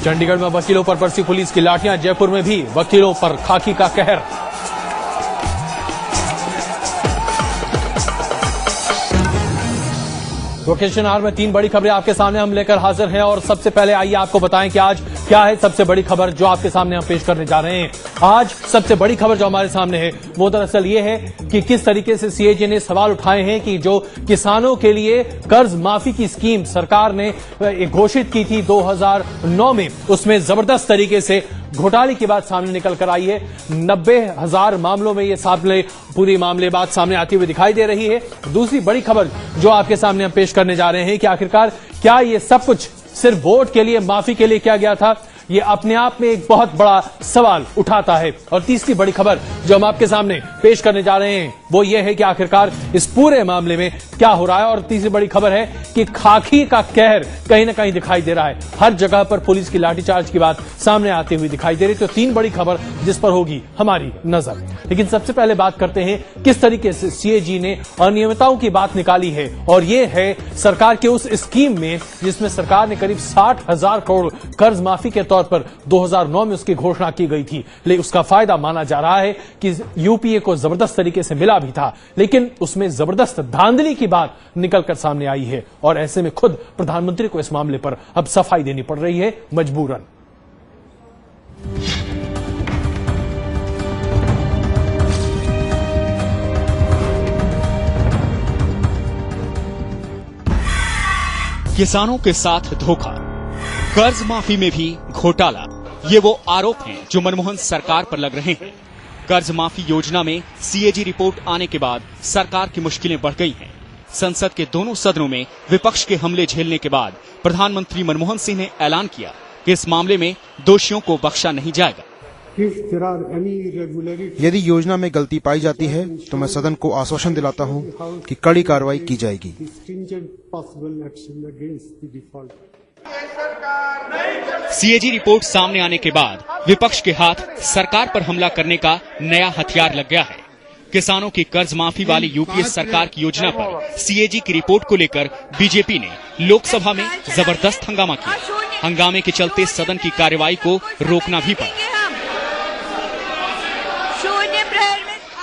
चंडीगढ़ में वकीलों पर बरसी पुलिस की लाठियां, जयपुर में भी वकीलों पर खाकी का कहर। लोकेशन आर में 3 बड़ी खबरें आपके सामने हम लेकर हाजिर हैं और सबसे पहले आइए आपको बताएं कि आज क्या है सबसे बड़ी खबर जो आपके सामने हम पेश करने जा रहे हैं। आज सबसे बड़ी खबर जो हमारे सामने है वो दरअसल ये है कि किस तरीके से सीएजी ने सवाल उठाए हैं कि जो किसानों के लिए कर्ज माफी की स्कीम सरकार ने घोषित की थी 2009 में, उसमें जबरदस्त तरीके से घोटाले की बात सामने निकल कर आई है। 90,000 मामलों में ये पूरी मामले बात सामने आती हुई दिखाई दे रही है। दूसरी बड़ी खबर जो आपके सामने हम पेश करने जा रहे हैं कि आखिरकार क्या ये सब कुछ सिर्फ वोट के लिए, माफी के लिए किया गया था, ये अपने आप में एक बहुत बड़ा सवाल उठाता है। और तीसरी बड़ी खबर जो हम आपके सामने पेश करने जा रहे हैं वो ये है कि आखिरकार इस पूरे मामले में क्या हो रहा है। और तीसरी बड़ी खबर है कि खाकी का कहर कहीं ना कहीं दिखाई दे रहा है, हर जगह पर पुलिस की लाठीचार्ज की बात सामने आती हुई दिखाई दे रही। तो 3 बड़ी खबर जिस पर होगी हमारी नजर। लेकिन सबसे पहले बात करते हैं किस तरीके से सीएजी ने अनियमितताओं की बात निकाली है, और ये है सरकार के उस स्कीम में जिसमें सरकार ने करीब 60,000 करोड़ कर्ज माफी के तौर पर 2009 में उसकी घोषणा की गई थी। लेकिन उसका फायदा माना जा रहा है कि यूपीए को जबरदस्त तरीके से मिला भी था, लेकिन उसमें जबरदस्त धांधली की बात निकलकर सामने आई है। और ऐसे में खुद प्रधानमंत्री को इस मामले पर अब सफाई देनी पड़ रही है मजबूरन। किसानों के साथ धोखा, कर्ज माफी में भी घोटाला, ये वो आरोप हैं जो मनमोहन सरकार पर लग रहे हैं। कर्ज माफी योजना में सीएजी रिपोर्ट आने के बाद सरकार की मुश्किलें बढ़ गई हैं। संसद के दोनों सदनों में विपक्ष के हमले झेलने के बाद प्रधानमंत्री मनमोहन सिंह ने ऐलान किया कि इस मामले में दोषियों को बख्शा नहीं जाएगा। यदि योजना में गलती पाई जाती है तो मैं सदन को आश्वासन दिलाता हूं कि कड़ी कार्रवाई की जाएगी। सीएजी रिपोर्ट सामने आने के बाद विपक्ष के हाथ सरकार पर हमला करने का नया हथियार लग गया है। किसानों की कर्ज माफी वाली यूपीए सरकार की योजना पर सीएजी की रिपोर्ट को लेकर बीजेपी ने लोकसभा में जबरदस्त हंगामा किया। हंगामे के चलते सदन की कार्यवाही को रोकना भी पड़ा।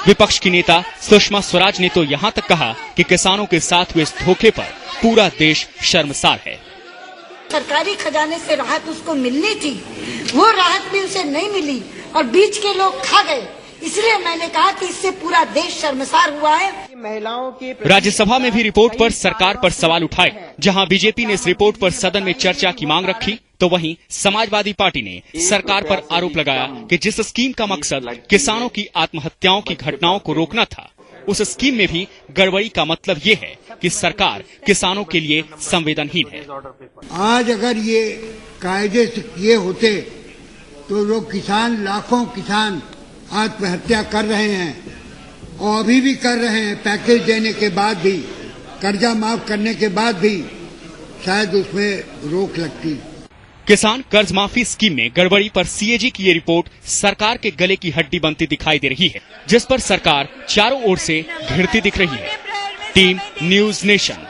विपक्ष की नेता सुषमा स्वराज ने तो यहाँ तक कहा कि किसानों के साथ हुए इस धोखे पर पूरा देश शर्मसार है। सरकारी खजाने से राहत उसको मिलनी थी, वो राहत भी उसे नहीं मिली और बीच के लोग खा गए। इसलिए मैंने कहा कि इससे पूरा देश शर्मसार हुआ है। महिलाओं की राज्यसभा में भी रिपोर्ट पर सरकार पर सवाल उठाए। जहां बीजेपी ने इस रिपोर्ट पर सदन में चर्चा की मांग रखी, तो वहीं समाजवादी पार्टी ने सरकार पर आरोप लगाया कि जिस स्कीम का मकसद किसानों की आत्महत्याओं की घटनाओं को रोकना था, उस स्कीम में भी गड़बड़ी का मतलब ये है कि सरकार किसानों के लिए संवेदनहीन है। आज अगर ये कायदे से किए होते तो लोग लाखों किसान आत्महत्या कर रहे हैं और अभी भी कर रहे हैं। पैकेज देने के बाद भी, कर्जा माफ करने के बाद भी शायद उसमें रोक लगती। किसान कर्ज माफी स्कीम में गड़बड़ी पर सीएजी की ये रिपोर्ट सरकार के गले की हड्डी बनती दिखाई दे रही है, जिस पर सरकार चारों ओर से घिरती दिख रही है। Team news nation.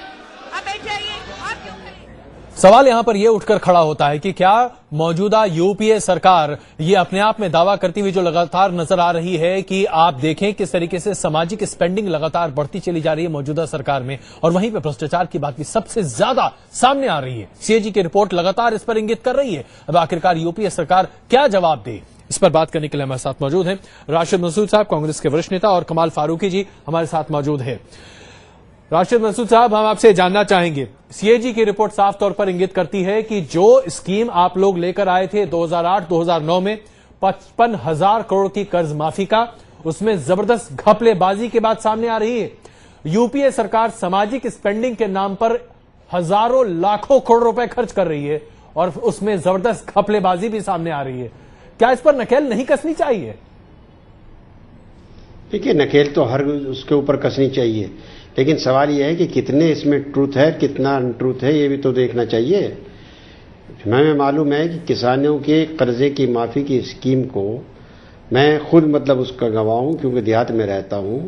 सवाल यहां पर यह उठकर खड़ा होता है कि क्या मौजूदा यूपीए सरकार ये अपने आप में दावा करती हुई जो लगातार नजर आ रही है कि आप देखें किस तरीके से सामाजिक स्पेंडिंग लगातार बढ़ती चली जा रही है मौजूदा सरकार में, और वहीं पर भ्रष्टाचार की बात भी सबसे ज्यादा सामने आ रही है। सीएजी की रिपोर्ट लगातार इस पर इंगित कर रही है। अब आखिरकार यूपीए सरकार क्या जवाब दे, इस पर बात करने के लिए हमारे साथ मौजूद हैं राशिद मसूद साहब, कांग्रेस के वरिष्ठ नेता, और कमाल फारूकी जी हमारे साथ मौजूद है। राशिद मसूद साहब, हम आपसे जानना चाहेंगे, सीएजी की रिपोर्ट साफ तौर पर इंगित करती है कि जो स्कीम आप लोग लेकर आए थे 2008-2009 में 55,000 करोड़ की कर्ज माफी का, उसमें जबरदस्त घपलेबाजी की बात सामने आ रही है। यूपीए सरकार सामाजिक स्पेंडिंग के नाम पर हजारों लाखों करोड़ रुपए खर्च कर रही है और उसमें जबरदस्त घपलेबाजी भी सामने आ रही है। क्या इस पर नकेल नहीं कसनी चाहिए? देखिए, नकेल तो हर उसके ऊपर कसनी चाहिए, लेकिन सवाल यह है कि कितने इसमें ट्रूथ है, कितना अनट्रूथ है, ये भी तो देखना चाहिए। हमें मालूम है कि किसानों के कर्जे की माफी की स्कीम को मैं खुद उसका गवाह हूं, क्योंकि देहात में रहता हूं।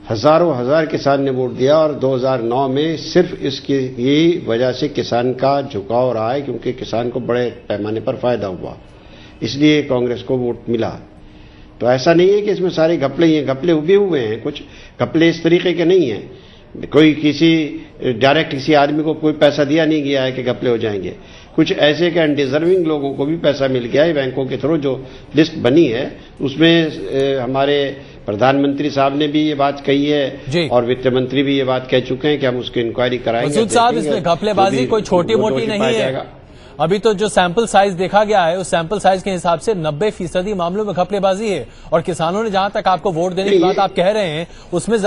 हजारों हजार किसान ने वोट दिया और 2009 में सिर्फ इसकी यही वजह से किसान का झुकाव रहा है, क्योंकि किसान को बड़े पैमाने पर फायदा हुआ, इसलिए कांग्रेस को वोट मिला। तो ऐसा नहीं है कि इसमें सारे घपले ही हैं, घपले उभे हुए हैं, कुछ घपले इस तरीके के नहीं हैं। कोई किसी डायरेक्ट किसी आदमी को कोई पैसा दिया नहीं गया है कि घपले हो जाएंगे। कुछ ऐसे के अनडिजर्विंग लोगों को भी पैसा मिल गया है बैंकों के थ्रू। जो लिस्ट बनी है उसमें हमारे प्रधानमंत्री साहब ने भी ये बात कही है और वित्त मंत्री भी ये बात कह चुके हैं कि हम उसकी इंक्वायरी कराएंगे। मसूद साहब, इसमें घपलेबाजी कोई छोटी मोटी नहीं है। अभी तो जो सैंपल साइज देखा गया है उस सैंपल साइज के हिसाब से 90% मामलों में घपलेबाजी है। और किसानों ने जहां तक आपको वोट देने की बात आप कह रहे हैं उसमें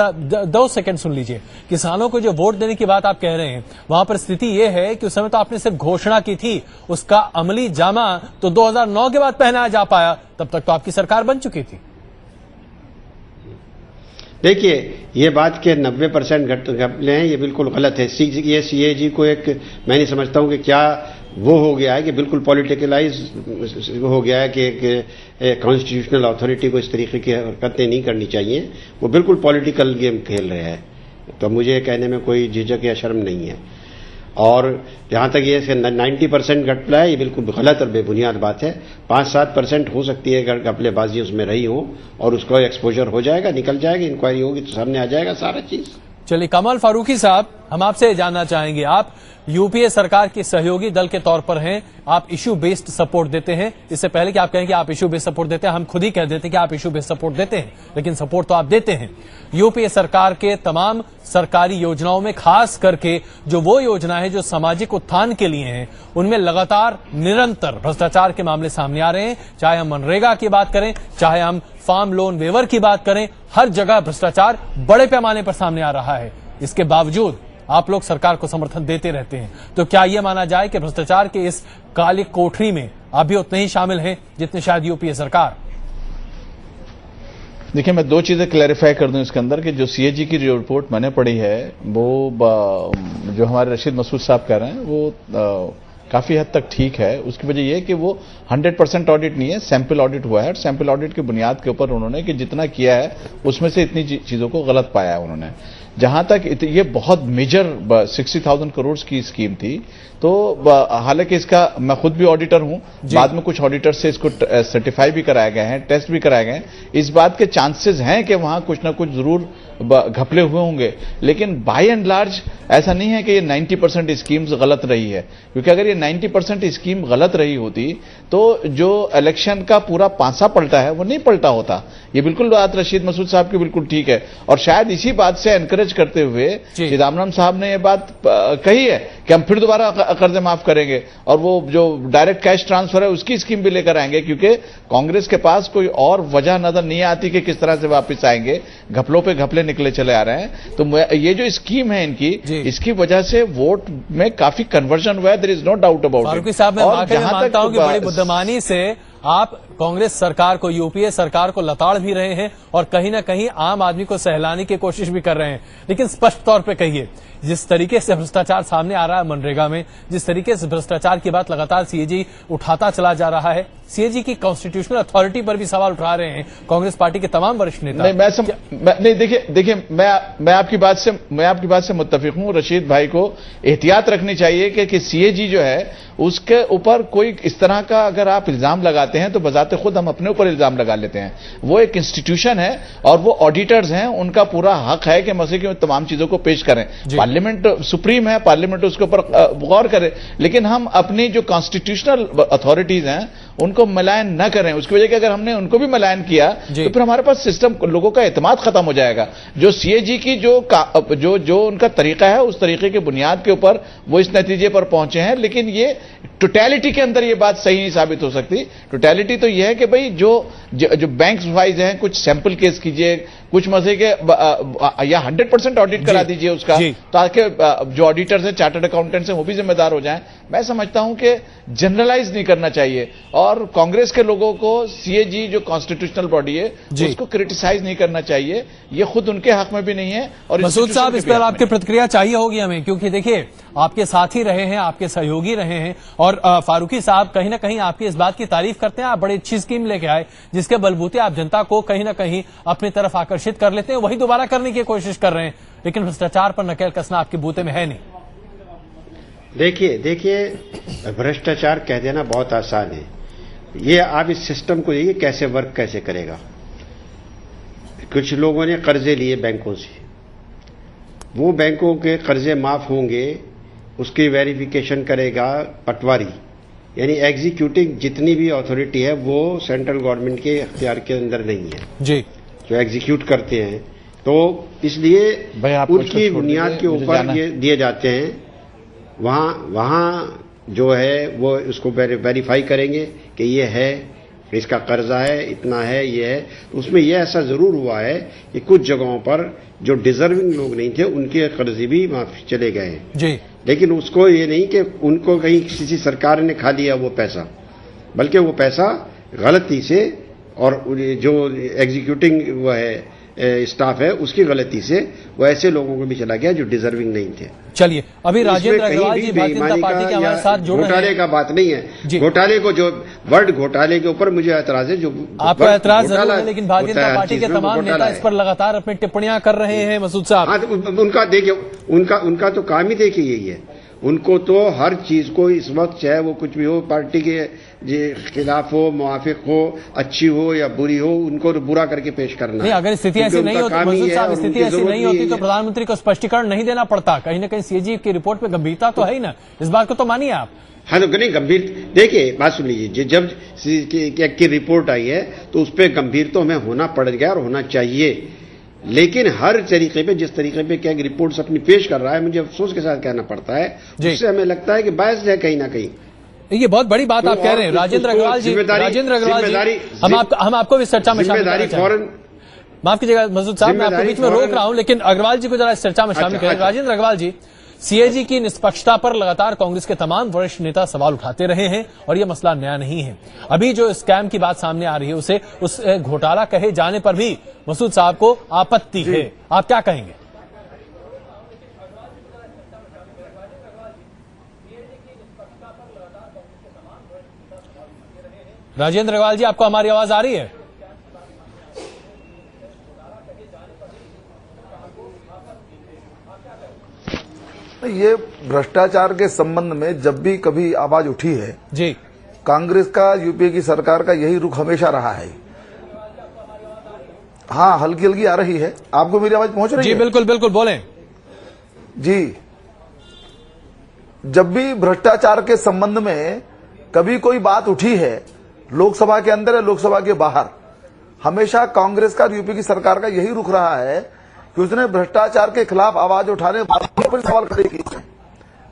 2 सेकंड सुन लीजिए। किसानों को जो वोट देने की बात आप कह रहे हैं वहां पर स्थिति यह है कि उस समय तो आपने सिर्फ घोषणा की थी, उसका अमली जामा तो 2009 के बाद पहनाया जा पाया, तब तक तो आपकी सरकार बन चुकी थी। देखिए, ये बात के 90% घपले हैं, ये बिल्कुल गलत है। ये सीएजी को एक मैं नहीं समझता हूं कि क्या वो हो गया है कि बिल्कुल पॉलिटिकलाइज हो गया है कि एक कॉन्स्टिट्यूशनल अथॉरिटी को इस तरीके की हरकतें नहीं करनी चाहिए। वो बिल्कुल पॉलिटिकल गेम खेल रहे हैं, तो मुझे कहने में कोई झिझक या शर्म नहीं है। और जहां तक ये 90% घपला है, ये बिल्कुल गलत और बेबुनियाद बात है। 5-7% हो सकती है घपलेबाजी उसमें रही हो और उसको एक्सपोजर हो जाएगा, निकल जाएगा, इंक्वायरी होगी तो सामने आ जाएगा सारा चीज। चलिए, कमल फारूकी साहब, हम आपसे जानना चाहेंगे, आप यूपीए सरकार के सहयोगी दल के तौर पर हैं, आप इश्यू बेस्ड सपोर्ट देते हैं। इससे पहले कि आप कहें कि आप इश्यू बेस्ड सपोर्ट देते हैं, हम खुद ही कह देते हैं कि आप इश्यू बेस्ड सपोर्ट देते हैं, लेकिन सपोर्ट तो आप देते हैं। यूपीए सरकार के तमाम सरकारी योजनाओं में खास करके जो वो योजना है जो सामाजिक उत्थान के लिए हैं, उनमें लगातार निरंतर भ्रष्टाचार के मामले सामने आ रहे हैं। चाहे हम मनरेगा की बात करें, चाहे हम फार्म लोन वेवर की बात करें, हर जगह भ्रष्टाचार बड़े पैमाने पर सामने आ रहा है। इसके बावजूद आप लोग सरकार को समर्थन देते रहते हैं। तो क्या यह माना जाए कि भ्रष्टाचार के इस काली कोठरी में आप भी उतने ही शामिल हैं जितने शायद यूपीए सरकार? देखिए, मैं 2 चीजें क्लैरिफाई कर दूं इसके अंदर कि जो सीएजी की जो रिपोर्ट मैंने पढ़ी है वो जो हमारे रशीद मसूद साहब कह रहे हैं वो काफी हद तक ठीक है। उसकी वजह यह है कि वो 100% ऑडिट नहीं है, सैंपल ऑडिट हुआ है। सैंपल ऑडिट की बुनियाद के ऊपर उन्होंने कि जितना किया है उसमें से इतनी चीजों को गलत पाया है उन्होंने। जहां तक ये बहुत मेजर 60,000 करोड़ की स्कीम थी, तो हालांकि इसका मैं खुद भी ऑडिटर हूं, बाद में कुछ ऑडिटर से इसको सर्टिफाई भी कराए गए हैं, टेस्ट भी कराए गए हैं। इस बात के चांसेस हैं कि वहां कुछ ना कुछ जरूर घपले हुए होंगे, लेकिन बाय एंड लार्ज ऐसा नहीं है कि ये 90% स्कीम्स गलत रही है। क्योंकि अगर ये 90% स्कीम गलत रही होती तो जो इलेक्शन का पूरा पांसा पलटा है वो नहीं पलटा होता। ये बिल्कुल बात रशीद मसूद साहब की बिल्कुल ठीक है। और शायद इसी बात से एनकरेज करते हुए चिदम्बरम साहब ने ये बात कही है कि हम फिर दोबारा कर्जे माफ करेंगे और वो जो डायरेक्ट कैश ट्रांसफर है उसकी स्कीम भी लेकर आएंगे, क्योंकि कांग्रेस के पास कोई और वजह नजर नहीं आती कि किस तरह से वापस आएंगे। घपलों पे घपले निकले चले आ रहे हैं। तो ये जो स्कीम है इनकी, इसकी वजह से वोट में काफी कन्वर्जन हुआ है, there is no doubt about it. Farooqui साहब, मैं वाकई में मानता हूं कि बड़ी बुद्धिमानी से आप कांग्रेस सरकार को, यूपीए सरकार को लताड़ भी रहे हैं और कहीं ना कहीं आम आदमी को सहलाने की कोशिश भी कर रहे हैं। लेकिन स्पष्ट तौर पे कहिए, जिस तरीके से भ्रष्टाचार सामने आ रहा है मनरेगा में, जिस तरीके से भ्रष्टाचार की बात लगातार सीएजी उठाता चला जा रहा है, सीएजी की कॉन्स्टिट्यूशनल अथॉरिटी पर भी सवाल उठा रहे हैं कांग्रेस पार्टी के तमाम वरिष्ठ नेता। नहीं, देखिए मैं आपकी बात से मुत्तफिक हूं। रशीद भाई को एहतियात रखनी चाहिए कि सीएजी जो है उसके ऊपर कोई इस तरह का अगर आप इल्जाम लगाते हैं तो बजाते खुद हम अपने ऊपर इल्जाम लगा लेते हैं। वो एक इंस्टीट्यूशन है और वो ऑडिटर्स हैं, उनका पूरा हक है कि मसले की तमाम चीजों को पेश करें। पार्लियामेंट सुप्रीम है, पार्लियामेंट उसके ऊपर गौर करे, लेकिन हम अपनी जो कॉन्स्टिट्यूशनल अथॉरिटीज हैं उनको मलायन न करें। उसकी वजह कि अगर हमने उनको भी मलायन किया तो फिर हमारे पास सिस्टम, लोगों का एतमाद खत्म हो जाएगा। जो सीएजी की जो उनका तरीका है उस तरीके की बुनियाद के ऊपर वो इस नतीजे पर पहुंचे हैं, लेकिन ये टोटैलिटी के अंदर ये बात सही नहीं साबित हो सकती। टोटैलिटी तो ये है कि भाई जो बैंक्स वाइज हैं, कुछ सैंपल केस कीजिए, कुछ मजे के या 100% ऑडिट करा दीजिए उसका, ताकि जो ऑडिटर्स हैं, चार्टर्ड अकाउंटेंट्स हैं, वो भी जिम्मेदार हो जाएं। मैं समझता हूं कि जनरलाइज नहीं करना चाहिए और कांग्रेस के लोगों को सीएजी जो कॉन्स्टिट्यूशनल बॉडी है उसको क्रिटिसाइज नहीं करना चाहिए। ये खुद उनके हक में भी नहीं है। और मसूद साहब, इस पर आपकी प्रतिक्रिया चाहिए होगी हमें, क्योंकि देखिए आपके साथी रहे हैं, आपके सहयोगी रहे हैं और और फारूकी साहब कहीं ना कहीं आपकी इस बात की तारीफ करते हैं, आप बड़ी अच्छी स्कीम लेके आए जिसके बलबूते आप जनता को कहीं ना कहीं अपनी तरफ आकर्षित कर लेते हैं, वही दोबारा करने की कोशिश कर रहे हैं, लेकिन भ्रष्टाचार पर नकेल कसना आपके बूते में है नहीं। देखिए भ्रष्टाचार कह देना बहुत आसान है, ये आप इस सिस्टम को देखिए कैसे वर्क कैसे करेगा। कुछ लोगों ने कर्जे लिए बैंकों से, वो बैंकों के कर्जे माफ होंगे, उसकी वेरिफिकेशन करेगा पटवारी, यानी एग्जीक्यूटिव जितनी भी अथॉरिटी है वो सेंट्रल गवर्नमेंट के अख्तियार के अंदर नहीं है जी, जो एग्जीक्यूट करते हैं। तो इसलिए उनकी बुनियाद के ऊपर ये दिए जाते हैं, वहां जो है वो उसको वेरीफाई करेंगे कि ये है, इसका कर्जा है, इतना है, ये है। तो उसमें ये ऐसा जरूर हुआ है कि कुछ जगहों पर जो डिजर्विंग लोग नहीं थे उनके कर्जे भी माफ चले गए हैं जी, लेकिन उसको ये नहीं कि उनको कहीं किसी सरकार ने खा लिया वो पैसा, बल्कि वो पैसा गलती से और जो एग्जीक्यूटिंग वो है स्टाफ है उसकी गलती से वो ऐसे लोगों को भी चला गया जो डिजर्विंग नहीं थे। चलिए, अभी राजेंद्र अग्रवाल जी भारतीय जनता पार्टी के हमारे साथ जुड़ रहे हैं। घोटाले का बात नहीं है, घोटाले को जो वर्ड घोटाले के ऊपर मुझे ऐतराज है, जो आपका ऐतराज जरूर है, लेकिन भारतीय जनता पार्टी के तमाम नेता इस पर लगातार अपनी टिप्पणियां कर रहे हैं। मसूद साहब, हाँ, उनका देखिए, उनका तो काम ही देखिए यही है, उनको तो हर चीज को इस वक्त चाहे वो कुछ भी हो, पार्टी के खिलाफ हो, मुआफिक हो, अच्छी हो या बुरी हो, उनको बुरा करके पेश करना। नहीं, अगर स्थिति ऐसी नहीं होती, मसूद साहब, स्थिति ऐसी नहीं होती तो प्रधानमंत्री को स्पष्टीकरण नहीं देना पड़ता। कहीं ना कहीं सीएजी की रिपोर्ट में गंभीरता तो है ही ना, इस बात को तो मानिए आप। हाँ, तो नहीं गंभीर, देखिए बात सुन लीजिए, जब की रिपोर्ट आई है तो उस पर गंभीर तो हमें होना पड़ गया और होना चाहिए, लेकिन हर तरीके पे, जिस तरीके पे क्या रिपोर्ट्स अपनी पेश कर रहा है, मुझे अफसोस के साथ कहना पड़ता है, उससे हमें लगता है कि बायस है कहीं ना कहीं। ये बहुत बड़ी बात आप कह रहे हैं राजेंद्र अग्रवाल जी। राजेंद्र अग्रवाल जी, हम आपको इस चर्चा में शामिल करना चाहेंगे। माफ कीजिएगा मसूद साहब, मैं आपको बीच में रोक रहा हूं, लेकिन अग्रवाल जी को जरा इस चर्चा में शामिल करें। राजेंद्र अग्रवाल जी, सीएजी की निष्पक्षता पर लगातार कांग्रेस के तमाम वरिष्ठ नेता सवाल उठाते रहे हैं और यह मसला नया नहीं है। अभी जो स्कैम की बात सामने आ रही है उसे उस घोटाला कहे जाने पर भी मसूद साहब को आपत्ति है, आप क्या कहेंगे? राजेंद्र अग्रवाल जी, आपको हमारी आवाज आ रही है? ये भ्रष्टाचार के संबंध में जब भी कभी आवाज उठी है जी, कांग्रेस का, यूपीए की सरकार का यही रुख हमेशा रहा है। हाँ, हल्की हल्की आ रही है, आपको मेरी आवाज पहुंच रही है? जी बिल्कुल बिल्कुल, बोलें जी। जब भी भ्रष्टाचार के संबंध में कभी कोई बात उठी है, लोकसभा के अंदर या लोकसभा के बाहर, हमेशा कांग्रेस का, यूपी की सरकार का यही रुख रहा है कि उसने भ्रष्टाचार के खिलाफ आवाज उठाने वालों पर सवाल खड़े किए।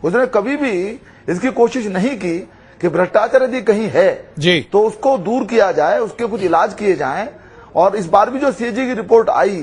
उसने कभी भी इसकी कोशिश नहीं की कि भ्रष्टाचार यदि कहीं है जी, तो उसको दूर किया जाए, उसके कुछ इलाज किए जाएं। और इस बार भी जो सीएजी की रिपोर्ट आई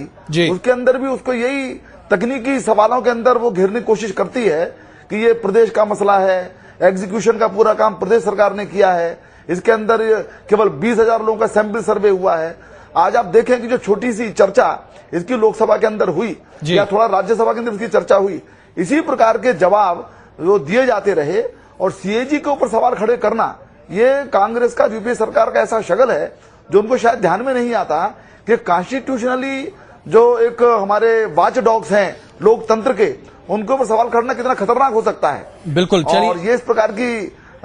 उसके अंदर भी उसको यही तकनीकी सवालों के अंदर वो घेरने की कोशिश करती है कि ये प्रदेश का मसला है, एग्जीक्यूशन का पूरा काम प्रदेश सरकार ने किया है, इसके अंदर केवल 20,000 लोगों का सैंपल सर्वे हुआ है। आज आप देखें कि जो छोटी सी चर्चा इसकी लोकसभा के अंदर हुई या थोड़ा राज्यसभा के अंदर इसकी चर्चा हुई, इसी प्रकार के जवाब जो दिए जाते रहे और सीएजी के ऊपर सवाल खड़े करना, ये कांग्रेस का, यूपीए सरकार का ऐसा शगल है जो उनको शायद ध्यान में नहीं आता कि कॉन्स्टिट्यूशनली जो एक हमारे वॉच डॉग्स हैं लोकतंत्र के, उनके ऊपर सवाल करना कितना खतरनाक हो सकता है। बिल्कुल, और ये इस प्रकार की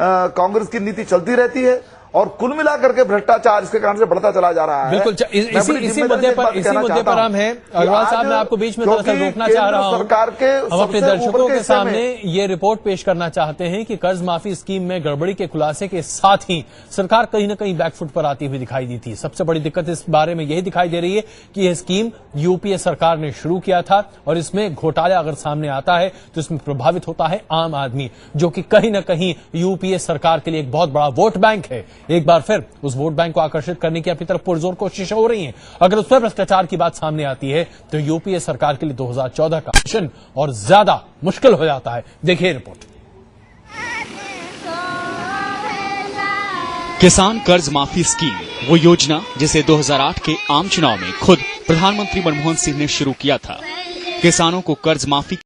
कांग्रेस की नीति चलती रहती है और कुल मिलाकर के भ्रष्टाचार इसके कारण से बढ़ता चला जा रहा है। बिल्कुल, इसी मुद्दे पर हम हैं। अग्रवाल साहब, मैं आपको बीच में दरअसल रोकना चाह रहा हूं। हम अपने दर्शकों के सामने ये रिपोर्ट पेश करना चाहते हैं कि कर्ज माफी स्कीम में गड़बड़ी के खुलासे के साथ ही सरकार कहीं न कहीं बैकफुट पर आती हुई दिखाई दी थी। सबसे बड़ी दिक्कत इस बारे में यही दिखाई दे रही है कि यह स्कीम यूपीए सरकार ने शुरू किया था और इसमें घोटाला अगर सामने आता है तो इसमें प्रभावित होता है आम आदमी, जो कि कहीं न कहीं यूपीए सरकार के लिए एक बहुत बड़ा वोट बैंक है। एक बार फिर उस वोट बैंक को आकर्षित करने की अपनी तरफ पुरजोर कोशिशें हो रही हैं। अगर उस पर भ्रष्टाचार की बात सामने आती है तो यूपीए सरकार के लिए 2014 का मिशन और ज्यादा मुश्किल हो जाता है। देखिए रिपोर्ट। किसान कर्ज माफी स्कीम, वो योजना जिसे 2008 के आम चुनाव में खुद प्रधानमंत्री मनमोहन सिंह ने शुरू किया था। किसानों को कर्ज माफी